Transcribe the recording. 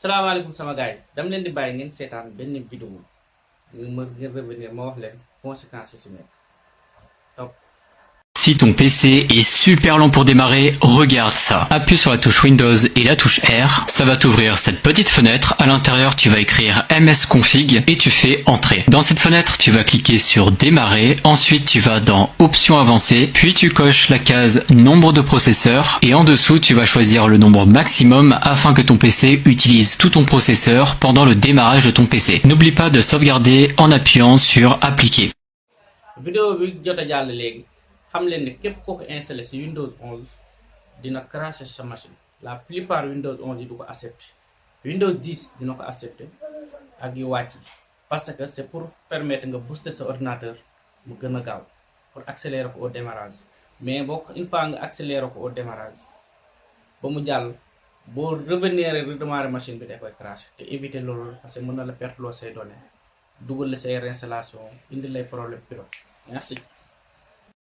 salaamaaleykum sama gars yi dama leen di bàyyi ngeen seetaan benn vidéo ngeen revenir ma wax leen conséquences yi si nekk top. Si ton PC est super lent pour démarrer, regarde ça. Appuie sur la touche Windows et la touche R. Ça va t'ouvrir cette petite fenêtre. À l'intérieur, tu vas écrire msconfig et tu fais Entrée. Dans cette fenêtre, tu vas cliquer sur Démarrer. Ensuite, tu vas dans Options avancées. Puis tu coches la case Nombre de processeurs. Et en dessous, tu vas choisir le nombre maximum afin que ton PC utilise tout ton processeur pendant le démarrage de ton PC. N'oublie pas de sauvegarder en appuyant sur Appliquer. Vidéo bi jot a jàll léegi xam leen ne képp koo ko installé si Windows 11 dina crasher sa machine. La plupart Windows 11 yi du ko accepté. Windows 10 dina ko accepté ak yu wàcc yi parce que c'est pour permettre nga booster sa ordinateur mu gën a gaaw pour accélérer ko au démarrage. Mais boo ko une fois nga accélérer ko au démarrage ba mu jàll boo revenir redémarrer machine bi day koy crasher te éviter loolu parce que mën na la perte loo say données dugal la say réinstallation indi lay problème piro. Merci.